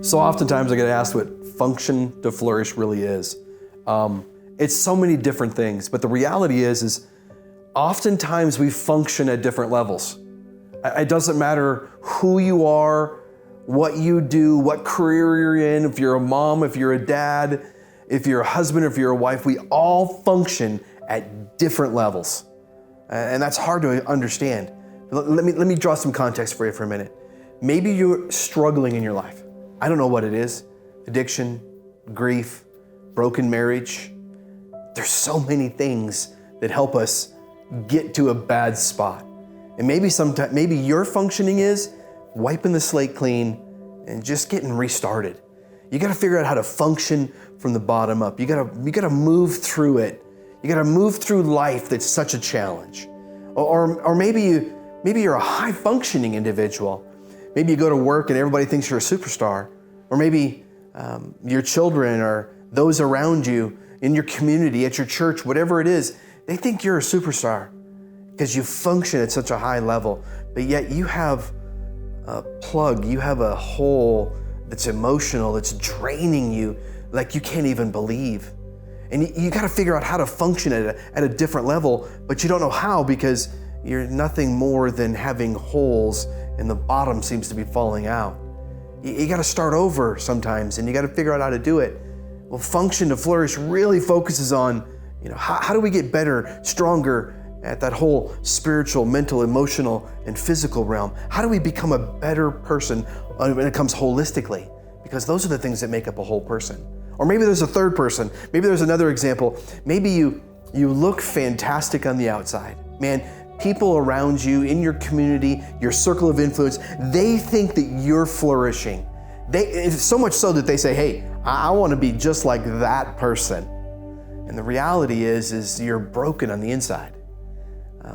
So oftentimes I get asked what function to flourish really is. It's so many different things, but the reality is oftentimes we function at different levels. It doesn't matter who you are, what you do, what career you're in, if you're a mom, if you're a dad, if you're a husband, if you're a wife, we all function at different levels. And that's hard to understand. Let me draw some context for you for a minute. Maybe you're struggling in your life. I don't know what it is. Addiction, grief, broken marriage. There's so many things that help us get to a bad spot. And maybe your functioning is wiping the slate clean and just getting restarted. You got to figure out how to function from the bottom up. You got to move through it. You got to move through life that's such a challenge. Or maybe you're a high functioning individual. Maybe you go to work and everybody thinks you're a superstar. Or maybe your children or those around you in your community, at your church, whatever it is, they think you're a superstar because you function at such a high level, but yet you have a plug, you have a hole that's emotional, that's draining you like you can't even believe. And you got to figure out how to function at a different level, but you don't know how because you're nothing more than having holes and the bottom seems to be falling out. You got to start over sometimes and you got to figure out how to do it. Well, Function to Flourish really focuses on, how do we get better, stronger at that whole spiritual, mental, emotional, and physical realm? How do we become a better person when it comes holistically? Because those are the things that make up a whole person. Or maybe there's a third person. Maybe there's another example. Maybe you look fantastic on the outside. Man, people around you, in your community, your circle of influence, they think that you're flourishing. It's so much so that they say, hey, I want to be just like that person. And the reality is you're broken on the inside.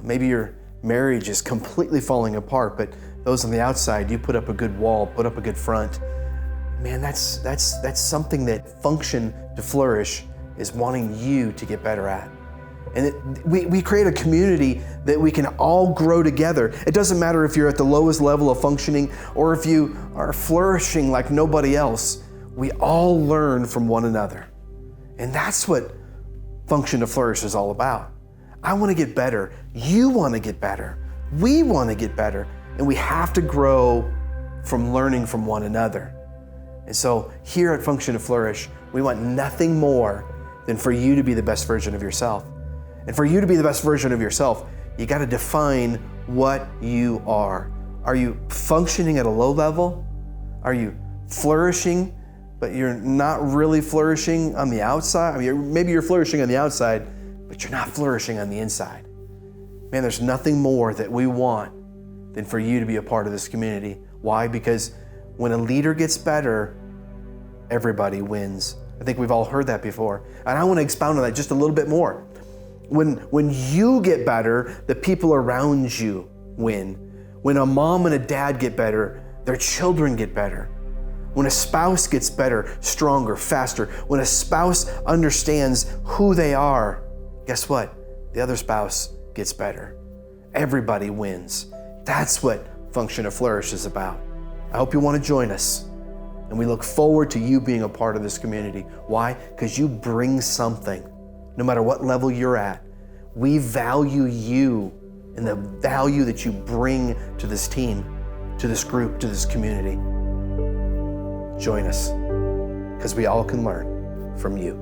Maybe your marriage is completely falling apart, but those on the outside, you put up a good wall, put up a good front. Man, that's something that Function to Flourish is wanting you to get better at. And we create a community that we can all grow together. It doesn't matter if you're at the lowest level of functioning or if you are flourishing like nobody else. We all learn from one another. And that's what Function to Flourish is all about. I want to get better. You want to get better. We want to get better. And we have to grow from learning from one another. And so here at Function to Flourish, we want nothing more than for you to be the best version of yourself. And for you to be the best version of yourself, you got to define what you are. Are you functioning at a low level? Are you flourishing, but you're not really flourishing on the outside? Maybe you're flourishing on the outside, but you're not flourishing on the inside. Man, there's nothing more that we want than for you to be a part of this community. Why? Because when a leader gets better, everybody wins. I think we've all heard that before. And I want to expound on that just a little bit more. When you get better, the people around you win. When a mom and a dad get better, their children get better. When a spouse gets better, stronger, faster, when a spouse understands who they are, guess what? The other spouse gets better. Everybody wins. That's what Function to Flourish is about. I hope you want to join us. And we look forward to you being a part of this community. Why? Because you bring something. No matter what level you're at, we value you and the value that you bring to this team, to this group, to this community. Join us, because we all can learn from you.